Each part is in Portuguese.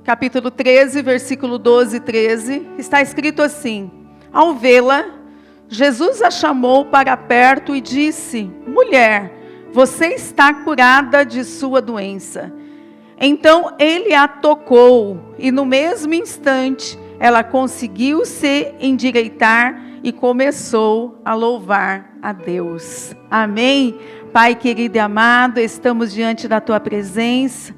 capítulo 13, versículo 12 e 13, está escrito assim: ao vê-la, Jesus a chamou para perto e disse: mulher, você está curada de sua doença. Então ele a tocou e no mesmo instante ela conseguiu se endireitar e começou a louvar a Deus. Amém? Pai querido e amado, estamos diante da tua presença,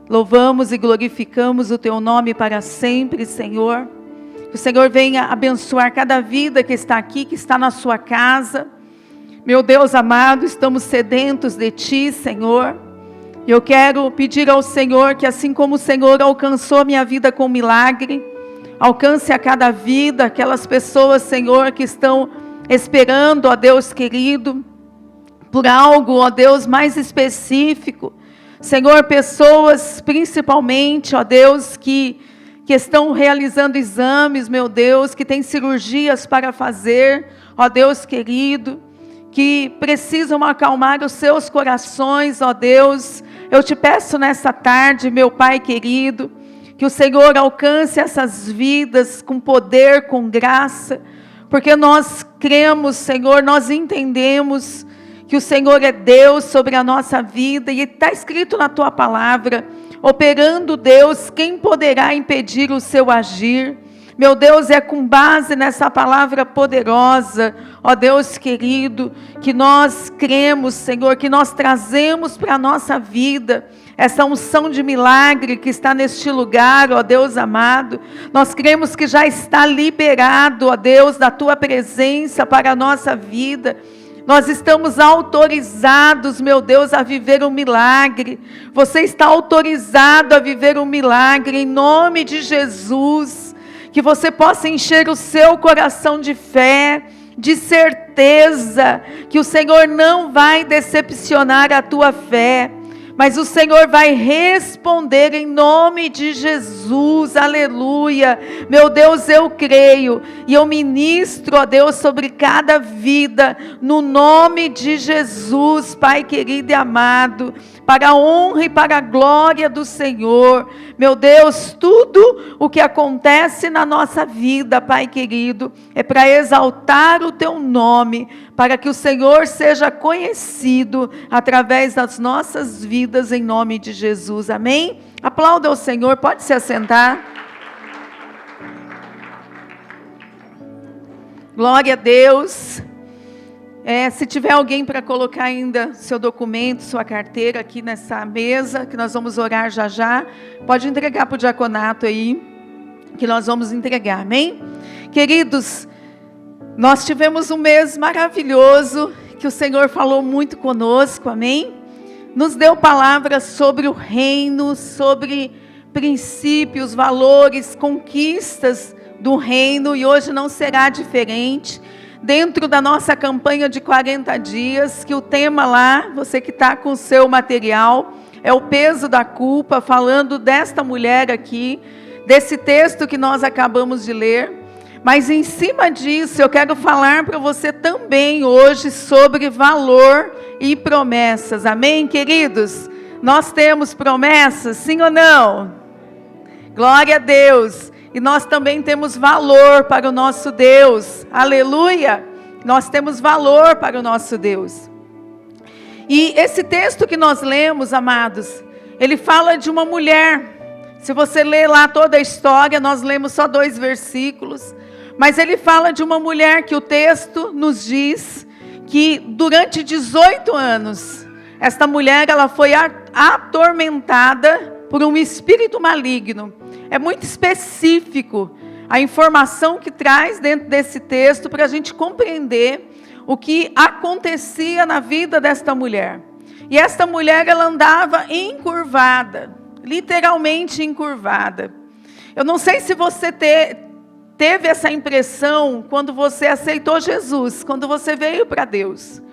louvamos e glorificamos o teu nome para sempre, Senhor. Que o Senhor venha abençoar cada vida que está aqui, que está na sua casa. Meu Deus amado, estamos sedentos de ti, Senhor. Eu quero pedir ao Senhor que, assim como o Senhor alcançou a minha vida com milagre, alcance a cada vida, aquelas pessoas, Senhor, que estão esperando, ó Deus querido, por algo, ó Deus, mais específico. Senhor, pessoas principalmente, ó Deus, que estão realizando exames, meu Deus, que têm cirurgias para fazer, ó Deus querido, que precisam acalmar os seus corações, ó Deus. Eu te peço nessa tarde, meu Pai querido, que o Senhor alcance essas vidas com poder, com graça, porque nós cremos, Senhor, nós entendemos que o Senhor é Deus sobre a nossa vida, e está escrito na tua palavra: operando Deus, quem poderá impedir o seu agir? Meu Deus, é com base nessa palavra poderosa, ó Deus querido, que nós cremos, Senhor, que nós trazemos para a nossa vida essa unção de milagre que está neste lugar, ó Deus amado. Nós cremos que já está liberado, ó Deus, da tua presença para a nossa vida. Nós estamos autorizados, meu Deus, a viver um milagre. Você está autorizado a viver um milagre em nome de Jesus. Que você possa encher o seu coração de fé, de certeza, que o Senhor não vai decepcionar a tua fé, mas o Senhor vai responder em nome de Jesus, aleluia. Meu Deus, eu creio, e eu ministro, ó Deus, sobre cada vida, no nome de Jesus, Pai querido e amado, para a honra e para a glória do Senhor. Meu Deus, tudo o que acontece na nossa vida, Pai querido, é para exaltar o teu nome, para que o Senhor seja conhecido através das nossas vidas, em nome de Jesus, amém? Aplauda o Senhor, pode se assentar. Glória a Deus. Se tiver alguém para colocar ainda seu documento, sua carteira aqui nessa mesa, que nós vamos orar já já, pode entregar para o diaconato aí, que nós vamos entregar, amém? Queridos, nós tivemos um mês maravilhoso, que o Senhor falou muito conosco, amém? Nos deu palavras sobre o reino, sobre princípios, valores, conquistas do reino, e hoje não será diferente. Dentro da nossa campanha de 40 dias, que o tema lá, você que está com o seu material, é o peso da culpa, falando desta mulher aqui, desse texto que nós acabamos de ler. Mas em cima disso, eu quero falar para você também hoje sobre valor e promessas. Amém, queridos? Nós temos promessas, sim ou não? Glória a Deus! E nós também temos valor para o nosso Deus. Aleluia! Nós temos valor para o nosso Deus. E esse texto que nós lemos, amados, ele fala de uma mulher. Se você ler lá toda a história, nós lemos só 2 versículos. Mas ele fala de uma mulher que o texto nos diz que durante 18 anos, esta mulher ela foi atormentada por um espírito maligno. É muito específico a informação que traz dentro desse texto para a gente compreender o que acontecia na vida desta mulher. E esta mulher, ela andava encurvada, literalmente encurvada. Eu não sei se você teve essa impressão quando você aceitou Jesus, quando você veio para Deus.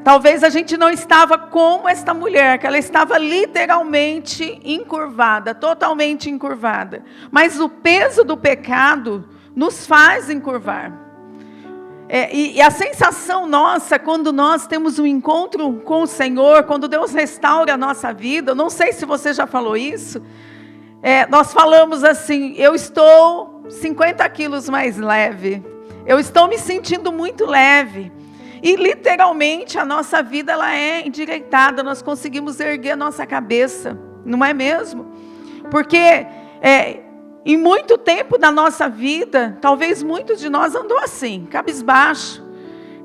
Talvez a gente não estava como esta mulher, que ela estava literalmente encurvada, totalmente encurvada. Mas o peso do pecado nos faz encurvar. E a sensação nossa, quando nós temos um encontro com o Senhor, quando Deus restaura a nossa vida, eu não sei se você já falou isso, nós falamos assim, eu estou 50 quilos mais leve, eu estou me sentindo muito leve. E literalmente a nossa vida ela é endireitada, nós conseguimos erguer a nossa cabeça, não é mesmo? Porque em muito tempo da nossa vida, talvez muitos de nós andou assim, cabisbaixo,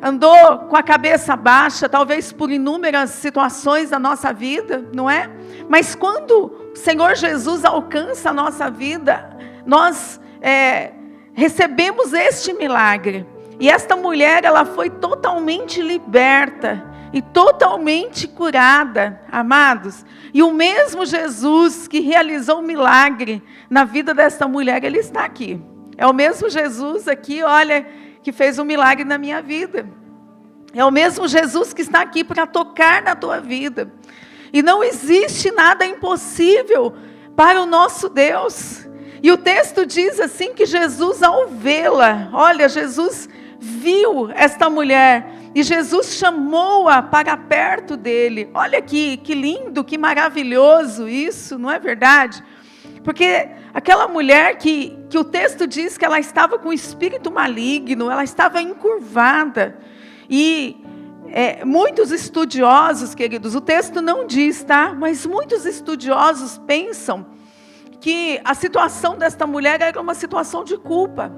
andou com a cabeça baixa, talvez por inúmeras situações da nossa vida, não é? Mas quando o Senhor Jesus alcança a nossa vida, nós recebemos este milagre. E esta mulher, ela foi totalmente liberta e totalmente curada, amados. E o mesmo Jesus que realizou o milagre na vida desta mulher, ele está aqui. É o mesmo Jesus aqui, olha, que fez um milagre na minha vida. É o mesmo Jesus que está aqui para tocar na tua vida. E não existe nada impossível para o nosso Deus. E o texto diz assim que Jesus, ao vê-la, olha, Jesus viu esta mulher e Jesus chamou-a para perto dele. Olha que lindo, que maravilhoso isso, não é verdade? Porque aquela mulher que o texto diz que ela estava com espírito maligno, ela estava encurvada. E muitos estudiosos, queridos, o texto não diz, tá? Mas muitos estudiosos pensam que a situação desta mulher era uma situação de culpa.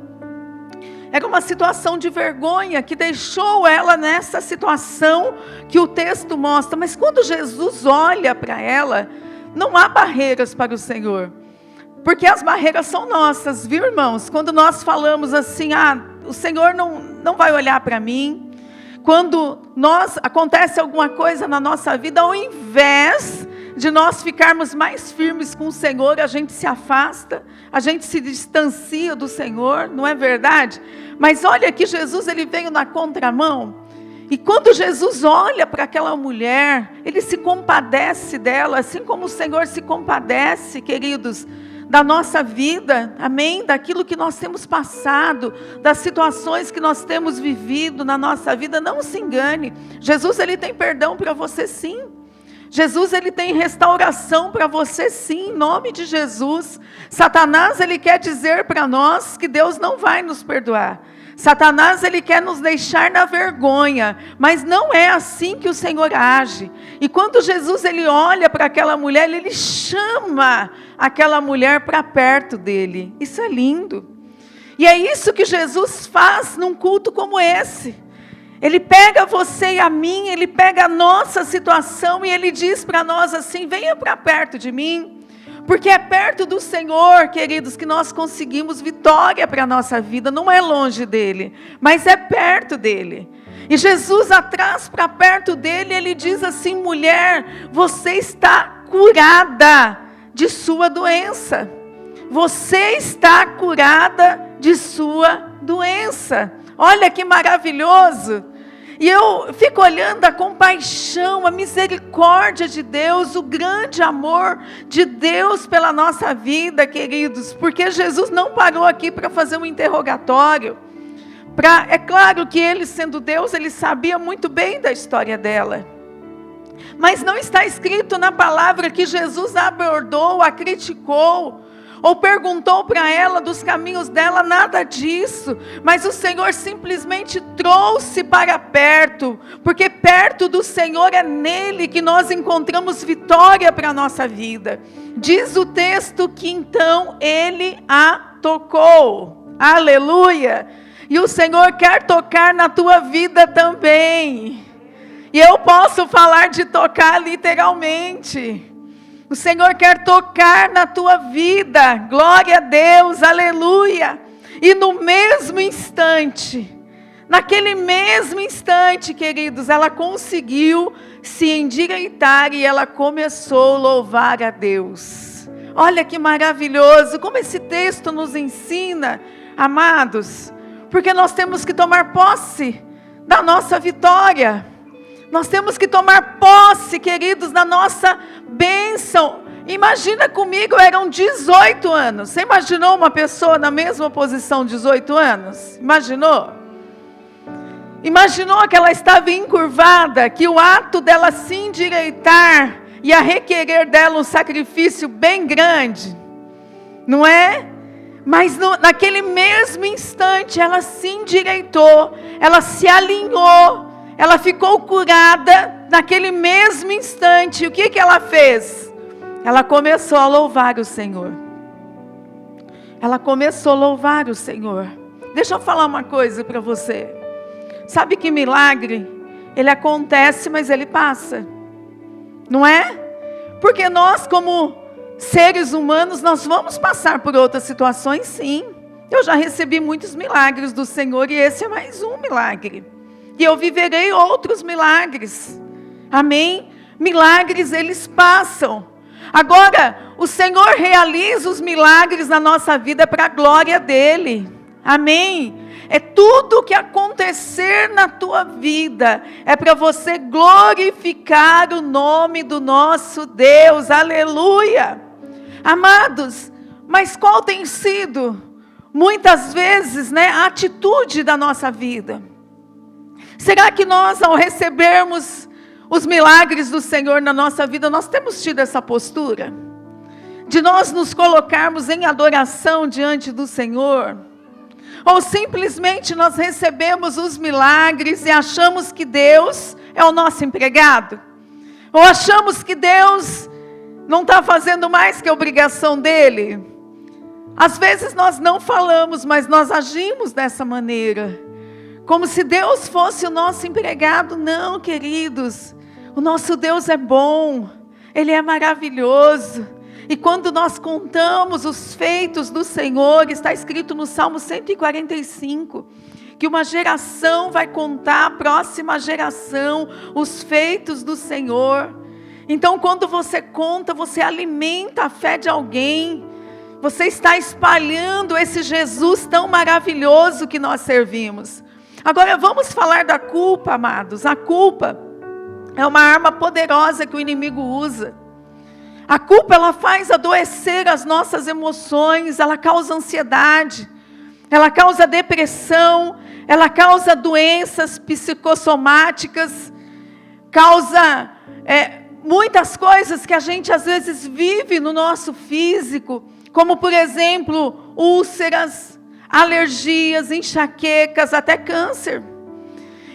Era uma situação de vergonha que deixou ela nessa situação que o texto mostra. Mas quando Jesus olha para ela, não há barreiras para o Senhor. Porque as barreiras são nossas, viu, irmãos? Quando nós falamos assim, o Senhor não vai olhar para mim. Quando acontece alguma coisa na nossa vida, ao invés de nós ficarmos mais firmes com o Senhor, a gente se afasta, a gente se distancia do Senhor, não é verdade? Mas olha que Jesus, ele veio na contramão, e quando Jesus olha para aquela mulher, ele se compadece dela, assim como o Senhor se compadece, queridos, da nossa vida, amém? Daquilo que nós temos passado, das situações que nós temos vivido na nossa vida. Não se engane, Jesus, ele tem perdão para você sim. Jesus, ele tem restauração para você sim, em nome de Jesus. Satanás, ele quer dizer para nós que Deus não vai nos perdoar. Satanás, ele quer nos deixar na vergonha, mas não é assim que o Senhor age. E quando Jesus, ele olha para aquela mulher, ele chama aquela mulher para perto dele. Isso é lindo. E é isso que Jesus faz num culto como esse. Ele pega você e a mim, ele pega a nossa situação e ele diz para nós assim, venha para perto de mim. Porque é perto do Senhor, queridos, que nós conseguimos vitória para a nossa vida. Não é longe dele, mas é perto dele. E Jesus atrás para perto dele, ele diz assim, mulher, você está curada de sua doença. Você está curada de sua doença. Olha que maravilhoso. E eu fico olhando a compaixão, a misericórdia de Deus, o grande amor de Deus pela nossa vida, queridos. Porque Jesus não parou aqui para fazer um interrogatório. É claro que ele, sendo Deus, ele sabia muito bem da história dela. Mas não está escrito na palavra que Jesus a abordou, a criticou, ou perguntou para ela dos caminhos dela, nada disso. Mas o Senhor simplesmente trouxe para perto, porque perto do Senhor é nele que nós encontramos vitória para a nossa vida. Diz o texto que então ele a tocou. Aleluia! E o Senhor quer tocar na tua vida também. E eu posso falar de tocar literalmente. O Senhor quer tocar na tua vida, glória a Deus, aleluia. E no mesmo instante, naquele mesmo instante, queridos, ela conseguiu se endireitar e ela começou a louvar a Deus. Olha que maravilhoso, como esse texto nos ensina, amados, porque nós temos que tomar posse da nossa vitória. Nós temos que tomar posse, queridos, da nossa bênção. Imagina comigo, eram 18 anos. Você imaginou uma pessoa na mesma posição, 18 anos? Imaginou? Imaginou que ela estava encurvada, que o ato dela se endireitar ia requerer dela um sacrifício bem grande? não é? Mas naquele mesmo instante ela se endireitou, ela se alinhou, ela ficou curada naquele mesmo instante. O que ela fez? Ela começou a louvar o Senhor. Ela começou a louvar o Senhor. Deixa eu falar uma coisa para você. Sabe que milagre, ele acontece, mas ele passa. Não é? Porque nós, como seres humanos, nós vamos passar por outras situações, sim. Eu já recebi muitos milagres do Senhor e esse é mais um milagre. E eu viverei outros milagres. Amém? Milagres, eles passam. Agora, o Senhor realiza os milagres na nossa vida para a glória dEle. Amém? É tudo que acontecer na tua vida, é para você glorificar o nome do nosso Deus. Aleluia! Amados, mas qual tem sido, muitas vezes, a atitude da nossa vida? Será que nós, ao recebermos os milagres do Senhor na nossa vida, nós temos tido essa postura? De nós nos colocarmos em adoração diante do Senhor? Ou simplesmente nós recebemos os milagres e achamos que Deus é o nosso empregado? Ou achamos que Deus não está fazendo mais que a obrigação dele? Às vezes nós não falamos, mas nós agimos dessa maneira. Como se Deus fosse o nosso empregado. Não, queridos. O nosso Deus é bom, Ele é maravilhoso. E quando nós contamos os feitos do Senhor, está escrito no Salmo 145, que uma geração vai contar à próxima geração os feitos do Senhor. Então quando você conta, você alimenta a fé de alguém. Você está espalhando esse Jesus tão maravilhoso que nós servimos. Agora vamos falar da culpa, amados. A culpa é uma arma poderosa que o inimigo usa. A culpa, ela faz adoecer as nossas emoções, ela causa ansiedade, ela causa depressão, ela causa doenças psicossomáticas, causa muitas coisas que a gente às vezes vive no nosso físico, como por exemplo, úlceras, alergias, enxaquecas, até câncer.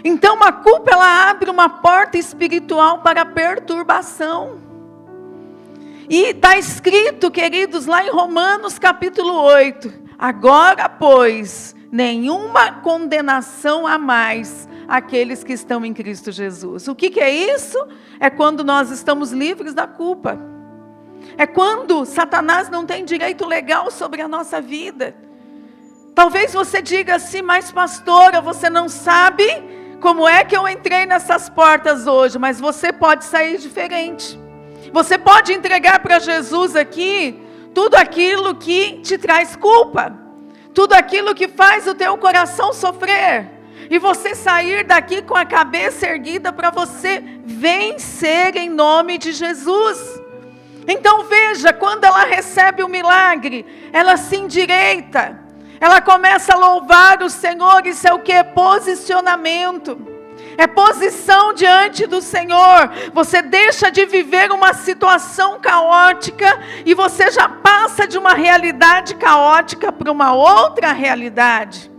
Então a culpa, ela abre uma porta espiritual para a perturbação. E está escrito, queridos, lá em Romanos capítulo 8. Agora, pois, nenhuma condenação há mais àqueles que estão em Cristo Jesus. O que é isso? É quando nós estamos livres da culpa. É quando Satanás não tem direito legal sobre a nossa vida. Talvez você diga assim, mas pastora, você não sabe como é que eu entrei nessas portas hoje, mas você pode sair diferente. Você pode entregar para Jesus aqui tudo aquilo que te traz culpa, tudo aquilo que faz o teu coração sofrer, e você sair daqui com a cabeça erguida para você vencer em nome de Jesus. Então veja, quando ela recebe o milagre, ela se endireita, ela começa a louvar o Senhor. Isso é o que? Posicionamento. É posição diante do Senhor. Você deixa de viver uma situação caótica e você já passa de uma realidade caótica para uma outra realidade.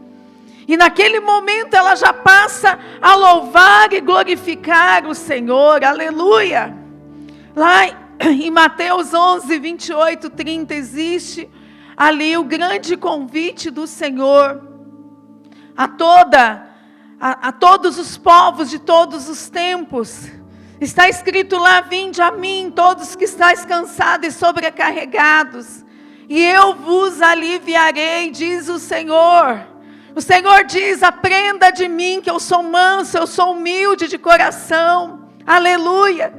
E naquele momento ela já passa a louvar e glorificar o Senhor. Aleluia! Lá em Mateus 11, 28, 30, existe ali o grande convite do Senhor a todos os povos de todos os tempos. Está escrito lá: vinde a mim todos que estáis cansados e sobrecarregados, e eu vos aliviarei, diz o Senhor. O Senhor diz: aprenda de mim, que eu sou manso, eu sou humilde de coração. Aleluia.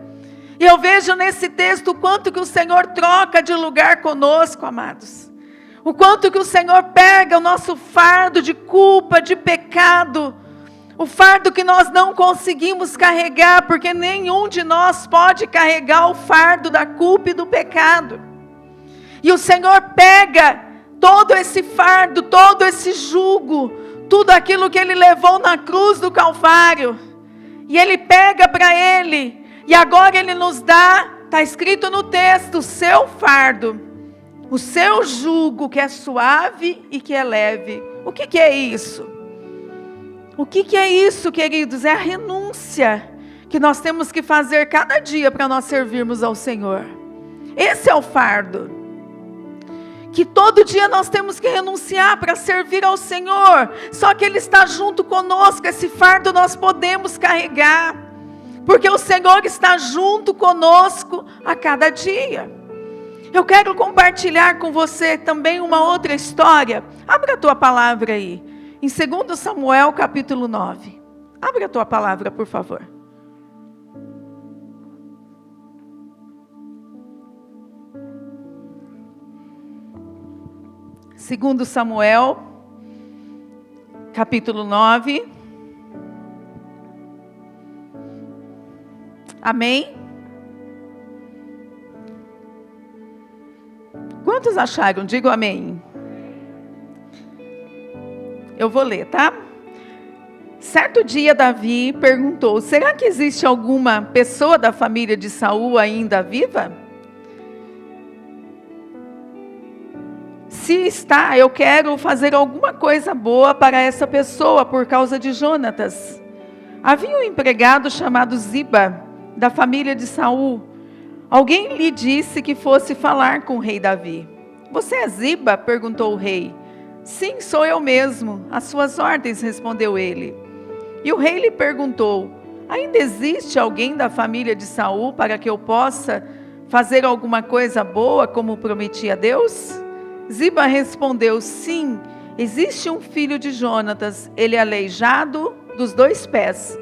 E eu vejo nesse texto o quanto que o Senhor troca de lugar conosco, amados. O quanto que o Senhor pega o nosso fardo de culpa, de pecado, o fardo que nós não conseguimos carregar, porque nenhum de nós pode carregar o fardo da culpa e do pecado. E o Senhor pega todo esse fardo, todo esse jugo, tudo aquilo que Ele levou na cruz do Calvário, e Ele pega para Ele, e agora Ele nos dá, está escrito no texto, o seu fardo. O seu jugo que é suave e que é leve. O que é isso? O que é isso, queridos? É a renúncia que nós temos que fazer cada dia para nós servirmos ao Senhor. Esse é o fardo. Que todo dia nós temos que renunciar para servir ao Senhor. Só que Ele está junto conosco. Esse fardo nós podemos carregar. Porque o Senhor está junto conosco a cada dia. Eu quero compartilhar com você também uma outra história. Abra a tua palavra aí. Em 2 Samuel capítulo 9. Abra a tua palavra, por favor. Segundo Samuel, capítulo 9. Amém? Quantos acharam? Digo amém. Eu vou ler, tá? Certo dia Davi perguntou: será que existe alguma pessoa da família de Saul ainda viva? Se está, eu quero fazer alguma coisa boa para essa pessoa por causa de Jonatas. Havia um empregado chamado Ziba, da família de Saul. Alguém lhe disse que fosse falar com o rei Davi. Você é Ziba? Perguntou o rei. Sim, sou eu mesmo. Às suas ordens, respondeu ele. E o rei lhe perguntou: ainda existe alguém da família de Saul para que eu possa fazer alguma coisa boa como prometi a Deus? Ziba respondeu: sim, existe um filho de Jonatas, ele é aleijado dos 2 pés.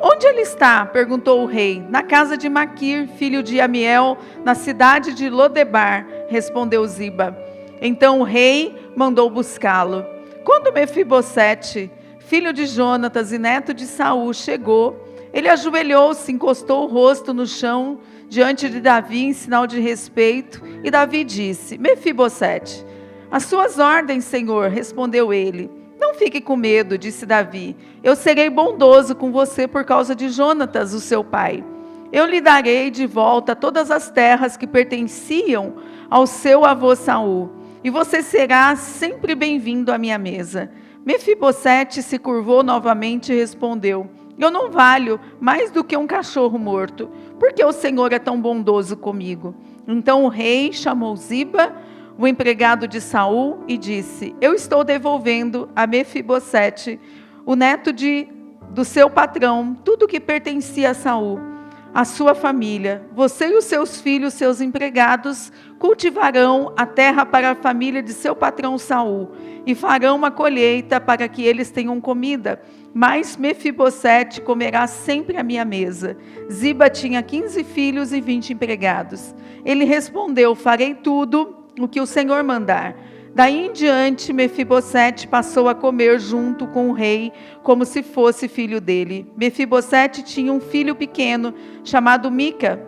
Onde ele está? Perguntou o rei. Na casa de Maquir, filho de Amiel, na cidade de Lodebar, respondeu Ziba. Então o rei mandou buscá-lo. Quando Mefibosete, filho de Jonatas e neto de Saul, chegou, ele ajoelhou-se, encostou o rosto no chão diante de Davi em sinal de respeito, e Davi disse: Mefibosete, às suas ordens, Senhor, respondeu ele. Não fique com medo, disse Davi, eu serei bondoso com você por causa de Jonatas, o seu pai. Eu lhe darei de volta todas as terras que pertenciam ao seu avô Saul, e você será sempre bem-vindo à minha mesa. Mefibosete se curvou novamente e respondeu: eu não valho mais do que um cachorro morto, porque o Senhor é tão bondoso comigo. Então o rei chamou Ziba, o empregado de Saul, e disse: eu estou devolvendo a Mefibosete, o neto do seu patrão, tudo o que pertencia a Saul, a sua família. Você e os seus filhos, seus empregados, cultivarão a terra para a família de seu patrão Saul, e farão uma colheita para que eles tenham comida. Mas Mefibosete comerá sempre à minha mesa. Ziba tinha 15 filhos e 20 empregados. Ele respondeu: farei tudo o que o Senhor mandar. Daí em diante, Mefibosete passou a comer junto com o rei, como se fosse filho dele. Mefibosete tinha um filho pequeno, chamado Mica.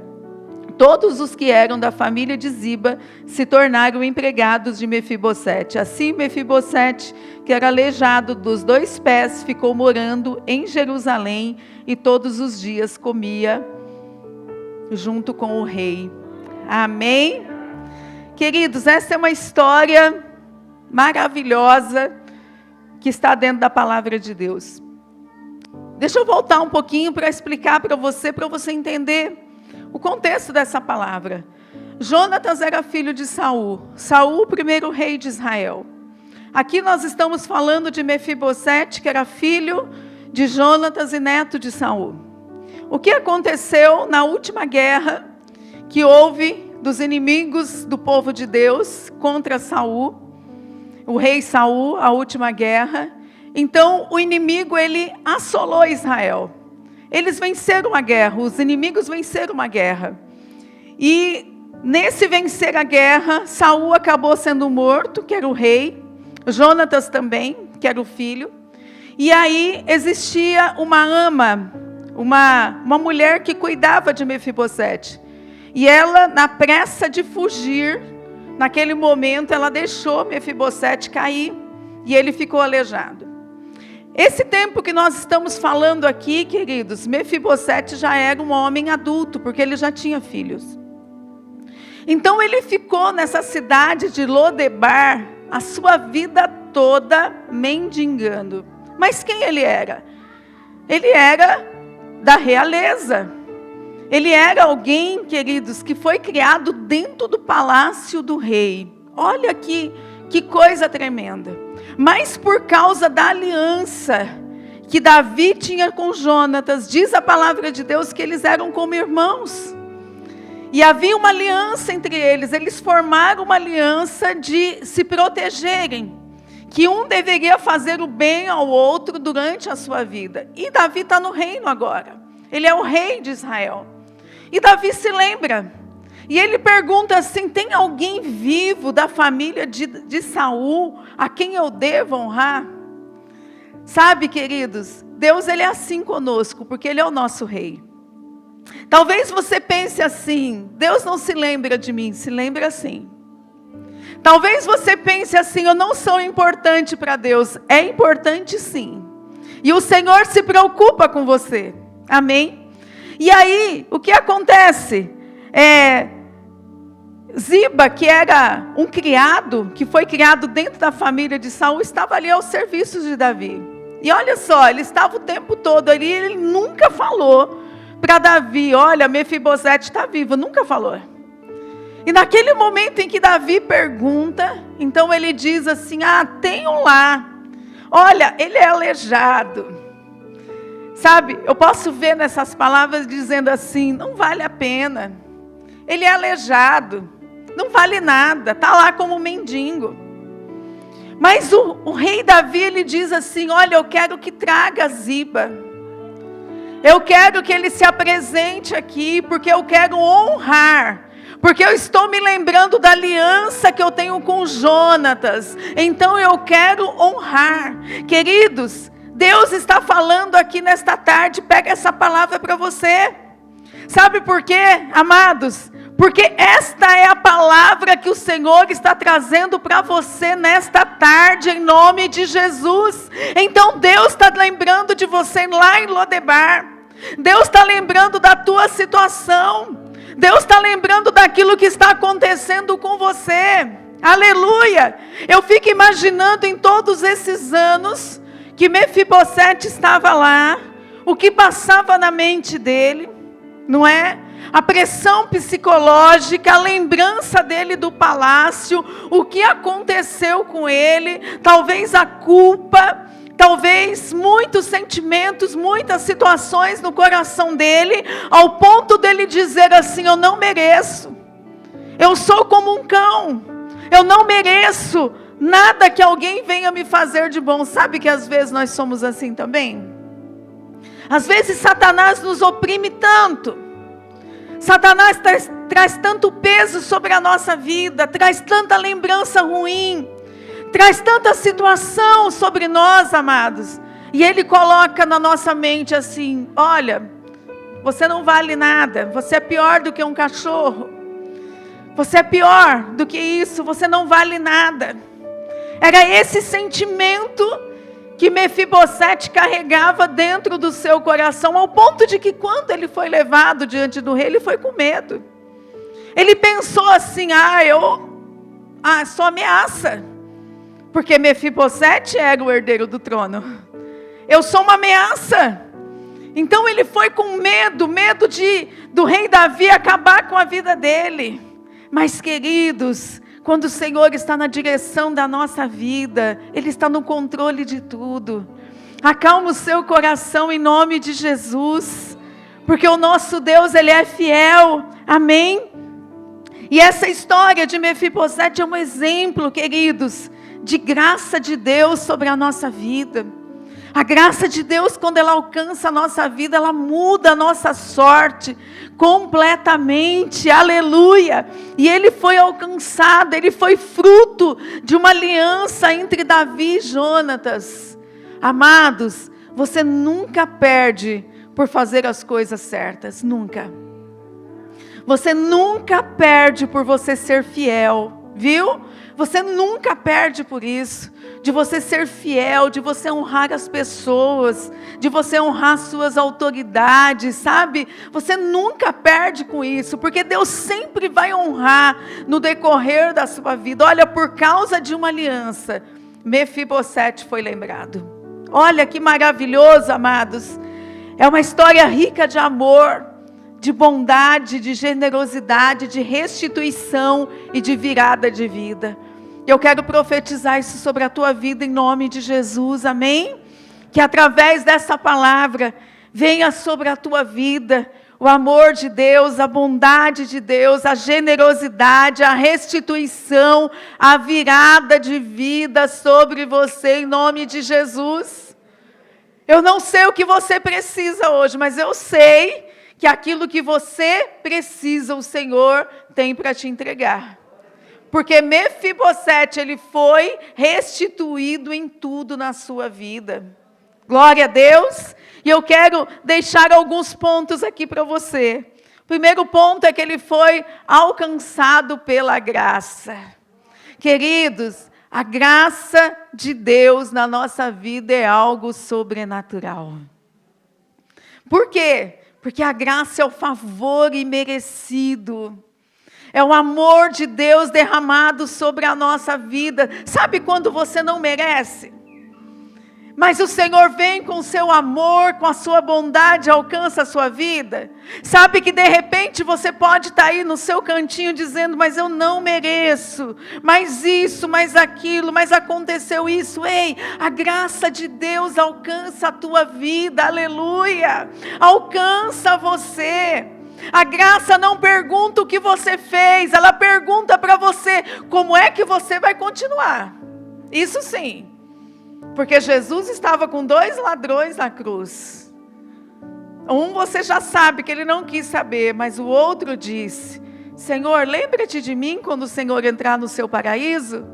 Todos os que eram da família de Ziba se tornaram empregados de Mefibosete. Assim, Mefibosete, que era aleijado dos 2 pés, ficou morando em Jerusalém e todos os dias comia junto com o rei. Amém? Queridos, essa é uma história maravilhosa que está dentro da palavra de Deus. Deixa eu voltar um pouquinho para explicar para você entender o contexto dessa palavra. Jonatas era filho de Saul. Saul, o primeiro rei de Israel. Aqui nós estamos falando de Mefibosete, que era filho de Jonatas e neto de Saul. O que aconteceu na última guerra que houve dos inimigos do povo de Deus contra Saul, o rei Saul, a última guerra. Então o inimigo, ele assolou Israel. Eles venceram a guerra, os inimigos venceram a guerra. E nesse vencer a guerra, Saul acabou sendo morto, que era o rei. Jonatas também, que era o filho. E aí existia uma ama, uma mulher que cuidava de Mefibosete. E ela, na pressa de fugir, naquele momento, ela deixou Mefibosete cair. E ele ficou aleijado. Esse tempo que nós estamos falando aqui, queridos, Mefibosete já era um homem adulto, porque ele já tinha filhos. Então ele ficou nessa cidade de Lodebar a sua vida toda mendigando. Mas quem ele era? Ele era da realeza. Ele era alguém, queridos, que foi criado dentro do palácio do rei. Olha que coisa tremenda. Mas por causa da aliança que Davi tinha com Jonatas, diz a palavra de Deus que eles eram como irmãos. E havia uma aliança entre eles. Eles formaram uma aliança de se protegerem. Que um deveria fazer o bem ao outro durante a sua vida. E Davi está no reino agora. Ele é o rei de Israel. E Davi se lembra. E ele pergunta assim: tem alguém vivo da família de Saul a quem eu devo honrar? Sabe, queridos, Deus ele é assim conosco, porque ele é o nosso rei. Talvez você pense assim: Deus não se lembra de mim. Se lembra sim. Talvez você pense assim: eu não sou importante para Deus. É importante sim. E o Senhor se preocupa com você. Amém? E aí, o que acontece? Ziba, que era um criado, que foi criado dentro da família de Saul, estava ali aos serviços de Davi. E olha só, ele estava o tempo todo ali, ele nunca falou para Davi: olha, Mefibosete está vivo. Nunca falou. E naquele momento em que Davi pergunta, então ele diz assim: tem um lá. Olha, ele é aleijado. Sabe, eu posso ver nessas palavras dizendo assim: não vale a pena. Ele é aleijado. Não vale nada. Está lá como mendigo. Mas o rei Davi, ele diz assim: olha, eu quero que traga Ziba. Eu quero que ele se apresente aqui, porque eu quero honrar. Porque eu estou me lembrando da aliança que eu tenho com Jonatas. Então eu quero honrar. Queridos, Deus está falando aqui nesta tarde. Pega essa palavra para você. Sabe por quê, amados? Porque esta é a palavra que o Senhor está trazendo para você nesta tarde, em nome de Jesus. Então Deus está lembrando de você lá em Lodebar. Deus está lembrando da tua situação. Deus está lembrando daquilo que está acontecendo com você. Aleluia! Eu fico imaginando em todos esses anos que Mefibosete estava lá, o que passava na mente dele, não é? A pressão psicológica, a lembrança dele do palácio, o que aconteceu com ele, talvez a culpa, talvez muitos sentimentos, muitas situações no coração dele, ao ponto dele dizer assim: eu não mereço, eu sou como um cão, eu não mereço nada que alguém venha me fazer de bom. Sabe que às vezes nós somos assim também? Às vezes Satanás nos oprime tanto, Satanás traz tanto peso sobre a nossa vida, traz tanta lembrança ruim, traz tanta situação sobre nós, amados. E ele coloca na nossa mente assim: olha, você não vale nada, você é pior do que um cachorro, você é pior do que isso, você não vale nada. Era esse sentimento que Mefibosete carregava dentro do seu coração, ao ponto de que quando ele foi levado diante do rei, ele foi com medo. Ele pensou assim: sou ameaça, porque Mefibosete era o herdeiro do trono. Eu sou uma ameaça. Então ele foi com medo do rei Davi acabar com a vida dele. Mas, queridos, quando o Senhor está na direção da nossa vida, Ele está no controle de tudo. Acalma o seu coração em nome de Jesus, porque o nosso Deus, Ele é fiel. Amém? E essa história de Mefibosete é um exemplo, queridos, de graça de Deus sobre a nossa vida. A graça de Deus, quando ela alcança a nossa vida, ela muda a nossa sorte completamente, aleluia. E ele foi alcançado, ele foi fruto de uma aliança entre Davi e Jonatas. Amados, você nunca perde por fazer as coisas certas, nunca. Você nunca perde por você ser fiel. viu? Você nunca perde por isso, de você ser fiel, de você honrar as pessoas, de você honrar suas autoridades, sabe? Você nunca perde com isso, porque Deus sempre vai honrar no decorrer da sua vida. Olha, por causa de uma aliança, Mefibosete foi lembrado. Olha que maravilhoso, amados. É uma história rica de amor, de bondade, de generosidade, de restituição e de virada de vida. Eu quero profetizar isso sobre a tua vida em nome de Jesus, amém? Que através dessa palavra venha sobre a tua vida o amor de Deus, a bondade de Deus, a generosidade, a restituição, a virada de vida sobre você em nome de Jesus. Eu não sei o que você precisa hoje, mas eu sei que aquilo que você precisa, o Senhor tem para te entregar. Porque Mefibosete, ele foi restituído em tudo na sua vida. Glória a Deus. E eu quero deixar alguns pontos aqui para você. O primeiro ponto é que ele foi alcançado pela graça. Queridos, a graça de Deus na nossa vida é algo sobrenatural. Por quê? Porque a graça é o favor imerecido. É o amor de Deus derramado sobre a nossa vida. Sabe quando você não merece? Mas o Senhor vem com o seu amor, com a sua bondade, alcança a sua vida. Sabe que de repente você pode estar aí no seu cantinho dizendo, mas eu não mereço, mas isso, mas aquilo, mas aconteceu isso. Ei, a graça de Deus alcança a tua vida, aleluia, alcança você. A graça não pergunta o que você fez, ela pergunta para você, como é que você vai continuar? Isso sim. Porque Jesus estava com 2 ladrões na cruz. Um você já sabe que ele não quis saber, mas o outro disse, Senhor, lembra-te de mim quando o Senhor entrar no seu paraíso,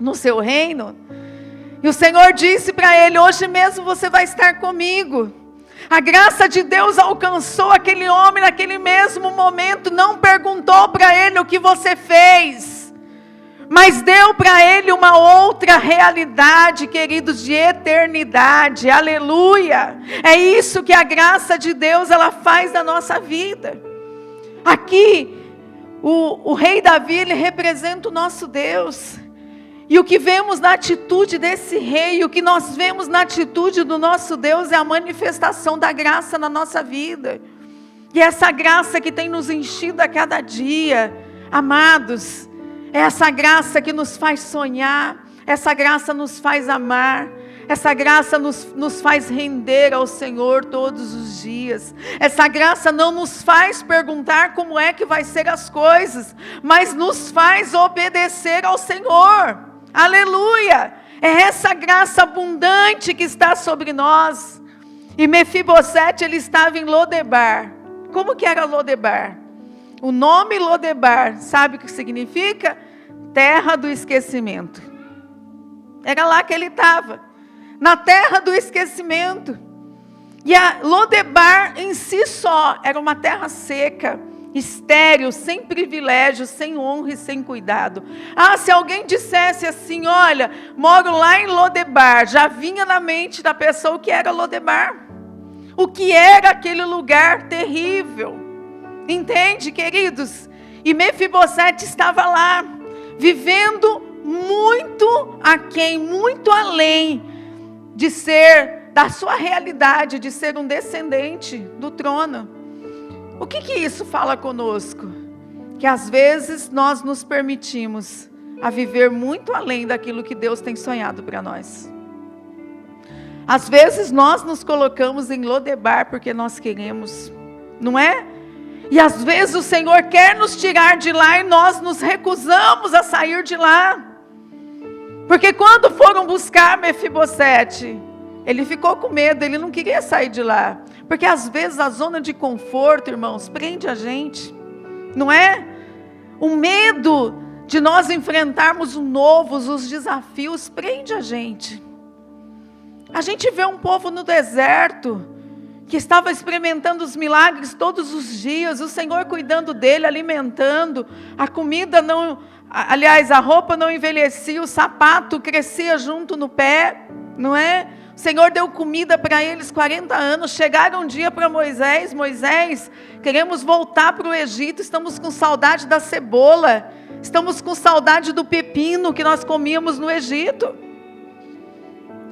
no seu reino. E o Senhor disse para ele, hoje mesmo você vai estar comigo. A graça de Deus alcançou aquele homem naquele mesmo momento, não perguntou para ele o que você fez. Mas deu para ele uma outra realidade, queridos, de eternidade, aleluia. É isso que a graça de Deus, ela faz na nossa vida. Aqui, o rei Davi, ele representa o nosso Deus. E o que vemos na atitude desse rei, o que nós vemos na atitude do nosso Deus, é a manifestação da graça na nossa vida. E essa graça que tem nos enchido a cada dia, amados, é essa graça que nos faz sonhar, essa graça nos faz amar, essa graça nos faz render ao Senhor todos os dias. Essa graça não nos faz perguntar como é que vai ser as coisas, mas nos faz obedecer ao Senhor. Aleluia! É essa graça abundante que está sobre nós. E Mefibosete, ele estava em Lodebar. Como que era Lodebar? O nome Lodebar, sabe o que significa? Terra do esquecimento. Era lá que ele estava, na terra do esquecimento. E a Lodebar em si só era uma terra seca, estéril, sem privilégio, sem honra e sem cuidado. Ah, se alguém dissesse assim, olha, moro lá em Lodebar, já vinha na mente da pessoa o que era Lodebar. O que era aquele lugar terrível. Entende, queridos? E Mefibosete estava lá, vivendo muito aquém, muito além de ser, da sua realidade, de ser um descendente do trono. O que isso fala conosco? Que às vezes nós nos permitimos a viver muito além daquilo que Deus tem sonhado para nós. Às vezes nós nos colocamos em Lodebar porque nós queremos, não é? E às vezes o Senhor quer nos tirar de lá e nós nos recusamos a sair de lá. Porque quando foram buscar Mefibosete, ele ficou com medo, ele não queria sair de lá. Porque às vezes a zona de conforto, irmãos, prende a gente, não é? O medo de nós enfrentarmos o novo, os desafios, prende a gente. A gente vê um povo no deserto, que estava experimentando os milagres todos os dias, o Senhor cuidando dele, alimentando, a comida não, Aliás, a roupa não envelhecia, o sapato crescia junto no pé, não é? O Senhor deu comida para eles 40 anos, chegaram um dia para Moisés, queremos voltar para o Egito, estamos com saudade da cebola, estamos com saudade do pepino que nós comíamos no Egito.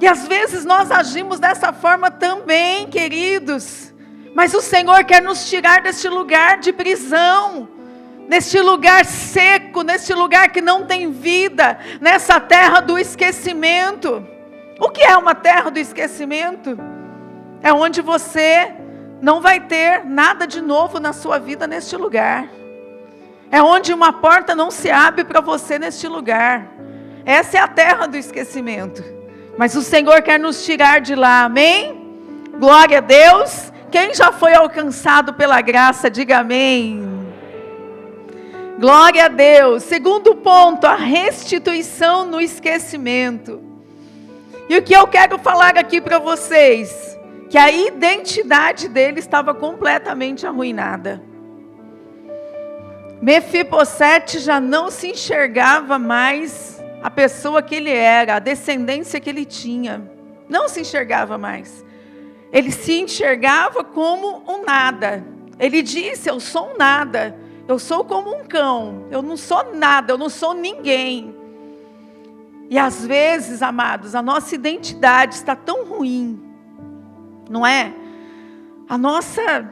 E às vezes nós agimos dessa forma também, queridos, mas o Senhor quer nos tirar deste lugar de prisão, neste lugar seco, neste lugar que não tem vida, nessa terra do esquecimento. O que é uma terra do esquecimento? É onde você não vai ter nada de novo na sua vida neste lugar. É onde uma porta não se abre para você neste lugar. Essa é a terra do esquecimento. Mas o Senhor quer nos tirar de lá, amém? Glória a Deus. Quem já foi alcançado pela graça, diga amém. Glória a Deus. Segundo ponto, a restituição no esquecimento. E o que eu quero falar aqui para vocês, que a identidade dele estava completamente arruinada. Mefibosete já não se enxergava mais a pessoa que ele era, a descendência que ele tinha. Não se enxergava mais. Ele se enxergava como um nada. Ele disse, eu sou um nada. Eu sou como um cão. Eu não sou nada, eu não sou ninguém. E às vezes, amados, a nossa identidade está tão ruim, não é? A nossa,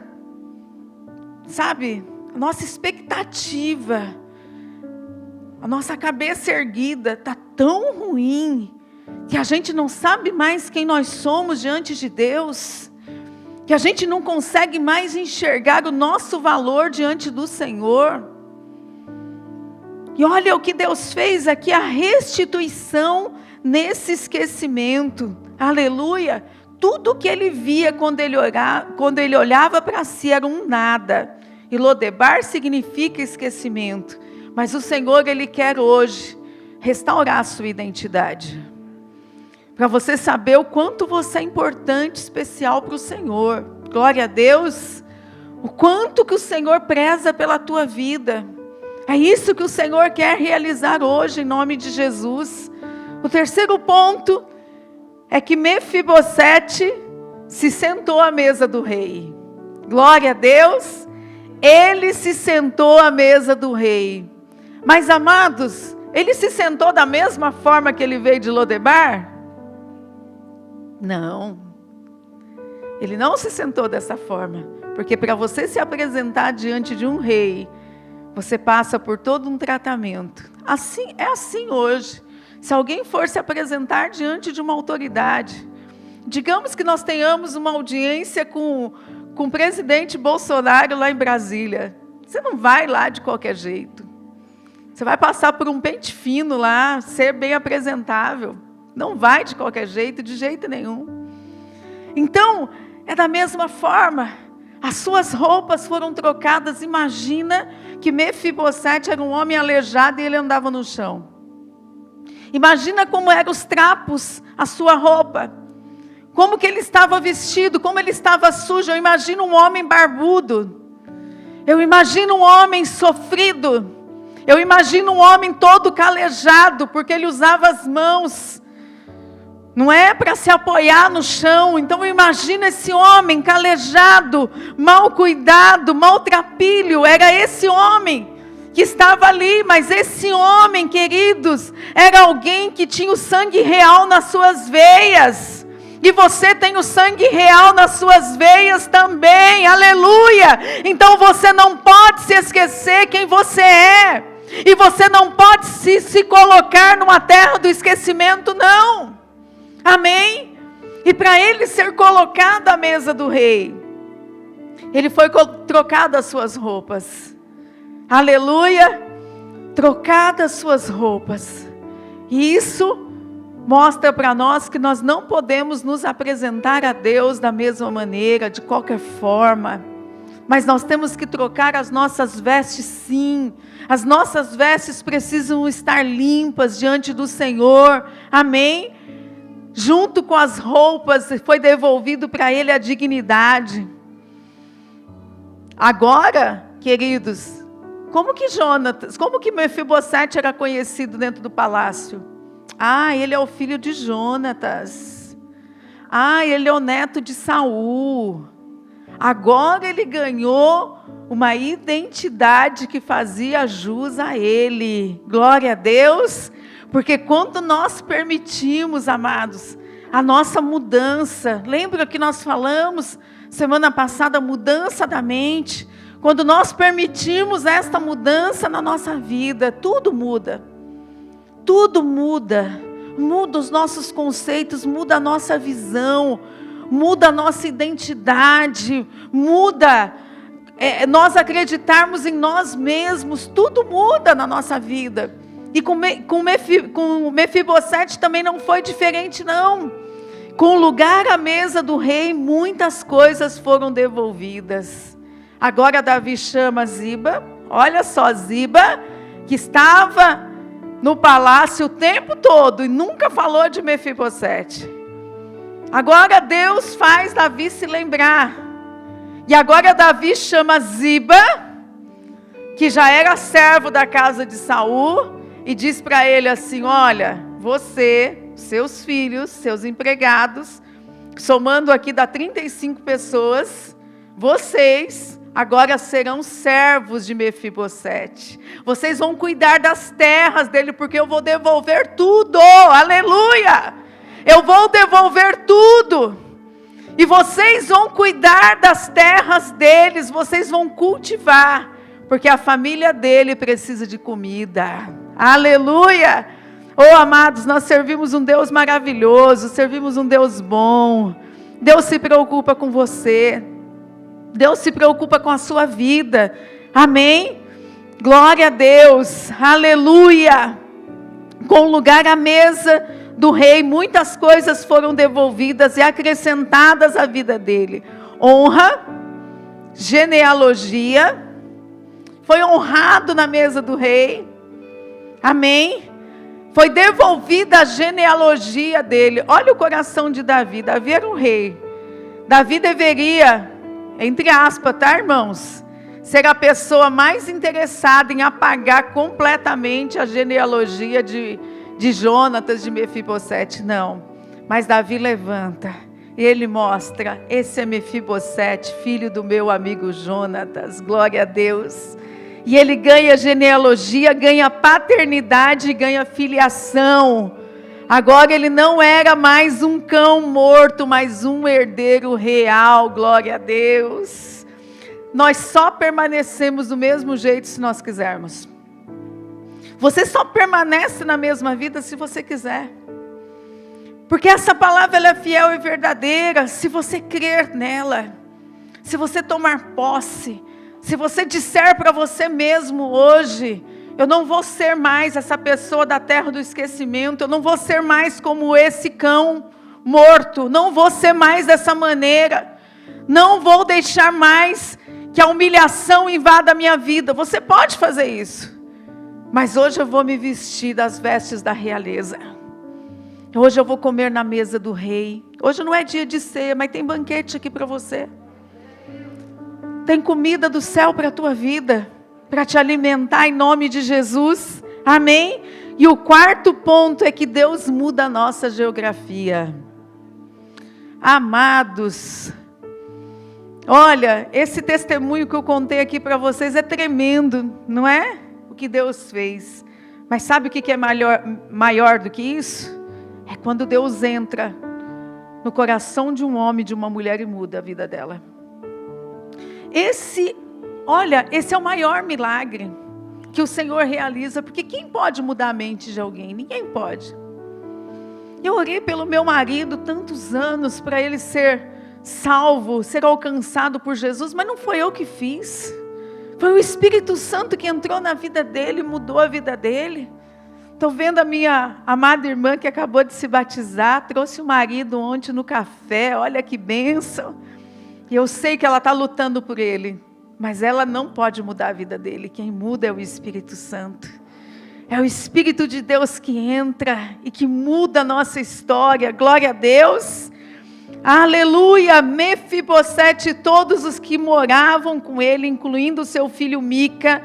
sabe, a nossa expectativa, a nossa cabeça erguida está tão ruim, que a gente não sabe mais quem nós somos diante de Deus, que a gente não consegue mais enxergar o nosso valor diante do Senhor. E olha o que Deus fez aqui, a restituição nesse esquecimento. Aleluia. Tudo que ele via quando ele olhava para si era um nada. E Lodebar significa esquecimento. Mas o Senhor, Ele quer hoje restaurar a sua identidade. Para você saber o quanto você é importante, especial para o Senhor. Glória a Deus. O quanto que o Senhor preza pela tua vida. É isso que o Senhor quer realizar hoje, em nome de Jesus. O terceiro ponto é que Mefibosete se sentou à mesa do rei. Glória a Deus, ele se sentou à mesa do rei. Mas, amados, ele se sentou da mesma forma que ele veio de Lodebar? Não. Ele não se sentou dessa forma. Porque para você se apresentar diante de um rei, você passa por todo um tratamento. Assim, é assim hoje. Se alguém for se apresentar diante de uma autoridade, digamos que nós tenhamos uma audiência com o presidente Bolsonaro lá em Brasília. Você não vai lá de qualquer jeito. Você vai passar por um pente fino lá, ser bem apresentável. Não vai de qualquer jeito, de jeito nenhum. Então, é da mesma forma. As suas roupas foram trocadas. Imagina que Mefibosete era um homem aleijado e ele andava no chão. Imagina como eram os trapos, a sua roupa. Como que ele estava vestido, como ele estava sujo. Eu imagino um homem barbudo. Eu imagino um homem sofrido. Eu imagino um homem todo calejado, porque ele usava as mãos. Não é para se apoiar no chão. Então eu imagino esse homem calejado, mal cuidado, maltrapilho. Era esse homem que estava ali. Mas esse homem, queridos, era alguém que tinha o sangue real nas suas veias. E você tem o sangue real nas suas veias também. Aleluia! Então você não pode se esquecer quem você é. E você não pode se colocar numa terra do esquecimento, não. Amém? E para ele ser colocado à mesa do rei, ele foi trocado as suas roupas. Aleluia! Trocado as suas roupas. E isso mostra para nós que nós não podemos nos apresentar a Deus da mesma maneira, de qualquer forma. Mas nós temos que trocar as nossas vestes, sim. As nossas vestes precisam estar limpas diante do Senhor. Amém? Junto com as roupas, foi devolvido para ele a dignidade. Agora, queridos, Como que Mefibosete era conhecido dentro do palácio? Ele é o filho de Jonatas. Ele é o neto de Saul. Agora ele ganhou uma identidade que fazia jus a ele. Glória a Deus. Porque quando nós permitimos, amados, a nossa mudança, lembra que nós falamos semana passada, mudança da mente. Quando nós permitimos esta mudança na nossa vida, tudo muda. Tudo muda. Muda os nossos conceitos, muda a nossa visão, muda a nossa identidade, muda nós acreditarmos em nós mesmos, tudo muda na nossa vida. E com Mefibosete também não foi diferente, não. Com o lugar à mesa do rei, muitas coisas foram devolvidas. Agora Davi chama Ziba, olha só, Ziba, que estava no palácio o tempo todo e nunca falou de Mefibosete. Agora Deus faz Davi se lembrar. E agora Davi chama Ziba, que já era servo da casa de Saul, e diz para ele assim: olha, você, seus filhos, seus empregados, somando aqui dá 35 pessoas, vocês agora serão servos de Mefibosete. Vocês vão cuidar das terras dele, porque eu vou devolver tudo. Aleluia! Eu vou devolver tudo. E vocês vão cuidar das terras deles, vocês vão cultivar, porque a família dele precisa de comida. Aleluia! Oh, amados, nós servimos um Deus maravilhoso, servimos um Deus bom. Deus se preocupa com você. Deus se preocupa com a sua vida. Amém? Glória a Deus. Aleluia. Com lugar à mesa do rei, muitas coisas foram devolvidas e acrescentadas à vida dele. Honra, genealogia, foi honrado na mesa do rei. Amém? Foi devolvida a genealogia dele. Olha o coração de Davi. Davi era um rei. Davi deveria, entre aspas, tá, irmãos, ser a pessoa mais interessada em apagar completamente a genealogia de Jonatas, de Mefibosete. Não, mas Davi levanta e ele mostra: esse é Mefibosete, filho do meu amigo Jonatas. Glória a Deus. E ele ganha genealogia, ganha paternidade, ganha filiação. Agora ele não era mais um cão morto, mas um herdeiro real. Glória a Deus. Nós só permanecemos do mesmo jeito se nós quisermos. Você só permanece na mesma vida se você quiser. Porque essa palavra ela é fiel e verdadeira se você crer nela. Se você tomar posse. Se você disser para você mesmo hoje: eu não vou ser mais essa pessoa da terra do esquecimento. Eu não vou ser mais como esse cão morto. Não vou ser mais dessa maneira. Não vou deixar mais que a humilhação invada a minha vida. Você pode fazer isso. Mas hoje eu vou me vestir das vestes da realeza. Hoje eu vou comer na mesa do rei. Hoje não é dia de ceia, mas tem banquete aqui para você. Tem comida do céu para a tua vida, para te alimentar em nome de Jesus. Amém? E o quarto ponto é que Deus muda a nossa geografia. Amados, olha, esse testemunho que eu contei aqui para vocês é tremendo, não é? O que Deus fez. Mas sabe o que é maior do que isso? É quando Deus entra no coração de um homem, de uma mulher e muda a vida dela. Esse é o maior milagre que o Senhor realiza, porque quem pode mudar a mente de alguém? Ninguém pode. Eu orei pelo meu marido tantos anos para ele ser salvo, ser alcançado por Jesus, mas não foi eu que fiz. Foi o Espírito Santo que entrou na vida dele, mudou a vida dele. Estou vendo a minha amada irmã que acabou de se batizar, trouxe o marido ontem no café, olha que bênção. E eu sei que ela está lutando por ele, mas ela não pode mudar a vida dele. Quem muda é o Espírito Santo. É o Espírito de Deus que entra e que muda a nossa história. Glória a Deus. Aleluia. Mefibosete e todos os que moravam com ele, incluindo o seu filho Mica,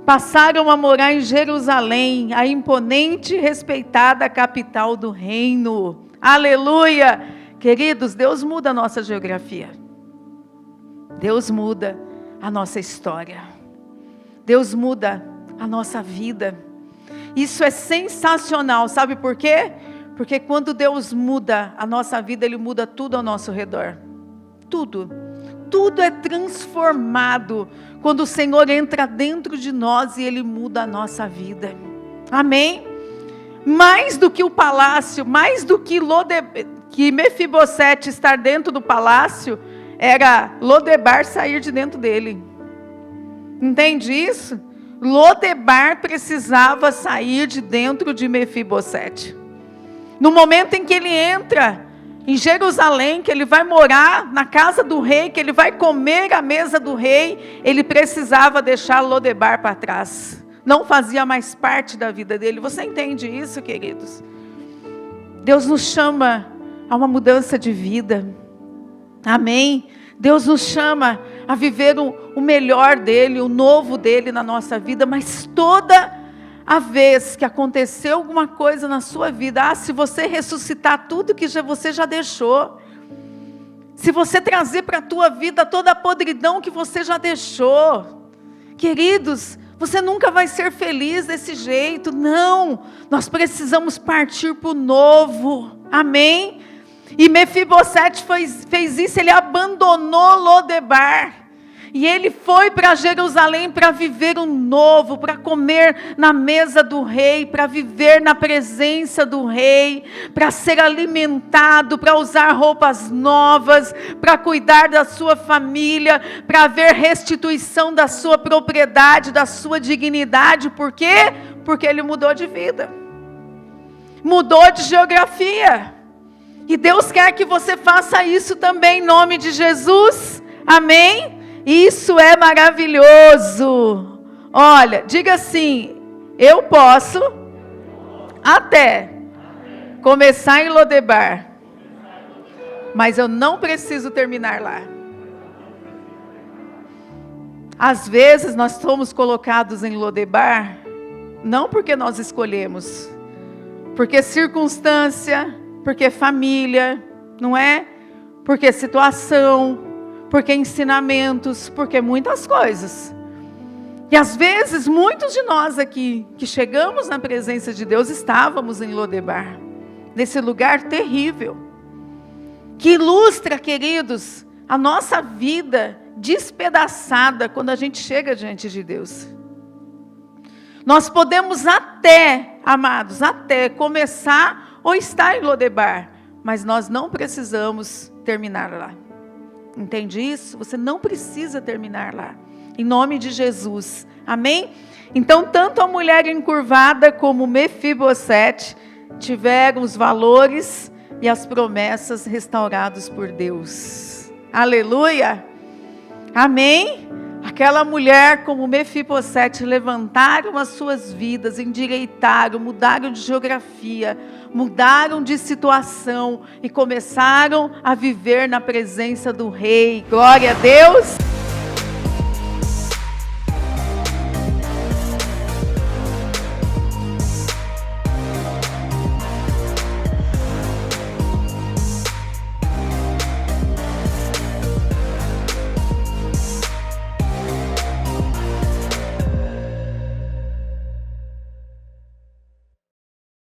passaram a morar em Jerusalém, a imponente e respeitada capital do reino. Aleluia! Queridos, Deus muda a nossa geografia. Deus muda a nossa história. Deus muda a nossa vida. Isso é sensacional, sabe por quê? Porque quando Deus muda a nossa vida, Ele muda tudo ao nosso redor. Tudo. Tudo é transformado quando o Senhor entra dentro de nós e Ele muda a nossa vida. Amém? Mais do que o palácio, mais do que Mefibosete estar dentro do palácio, era Lodebar sair de dentro dele. Entende isso? Lodebar precisava sair de dentro de Mefibosete. No momento em que ele entra em Jerusalém, que ele vai morar na casa do rei, que ele vai comer à mesa do rei, ele precisava deixar Lodebar para trás. Não fazia mais parte da vida dele. Você entende isso, queridos? Deus nos chama a uma mudança de vida. Amém? Deus nos chama a viver o melhor dele, o novo dele na nossa vida, mas toda a vez que aconteceu alguma coisa na sua vida, se você ressuscitar tudo que você já deixou, se você trazer para a tua vida toda a podridão que você já deixou, queridos, você nunca vai ser feliz desse jeito. Não, nós precisamos partir para o novo. Amém? E Mefibosete fez isso, ele abandonou Lodebar. E ele foi para Jerusalém para viver um novo, para comer na mesa do rei, para viver na presença do rei, para ser alimentado, para usar roupas novas, para cuidar da sua família, para haver restituição da sua propriedade, da sua dignidade. Por quê? Porque ele mudou de vida, mudou de geografia. E Deus quer que você faça isso também, em nome de Jesus. Amém? Isso é maravilhoso. Olha, diga assim: eu posso até começar em Lodebar, mas eu não preciso terminar lá. Às vezes nós somos colocados em Lodebar, não porque nós escolhemos, porque circunstância, porque família, não é? Porque situação, porque ensinamentos, porque muitas coisas. E às vezes, muitos de nós aqui, que chegamos na presença de Deus, estávamos em Lodebar, nesse lugar terrível, que ilustra, queridos, a nossa vida despedaçada quando a gente chega diante de Deus. Nós podemos até, amados, até começar ou estar em Lodebar, mas nós não precisamos terminar lá. Entende isso? Você não precisa terminar lá. Em nome de Jesus. Amém? Então, tanto a mulher encurvada como Mefibosete tiveram os valores e as promessas restaurados por Deus. Aleluia! Amém? Aquela mulher como Mefibosete levantaram as suas vidas, endireitaram, mudaram de geografia, mudaram de situação e começaram a viver na presença do rei. Glória a Deus!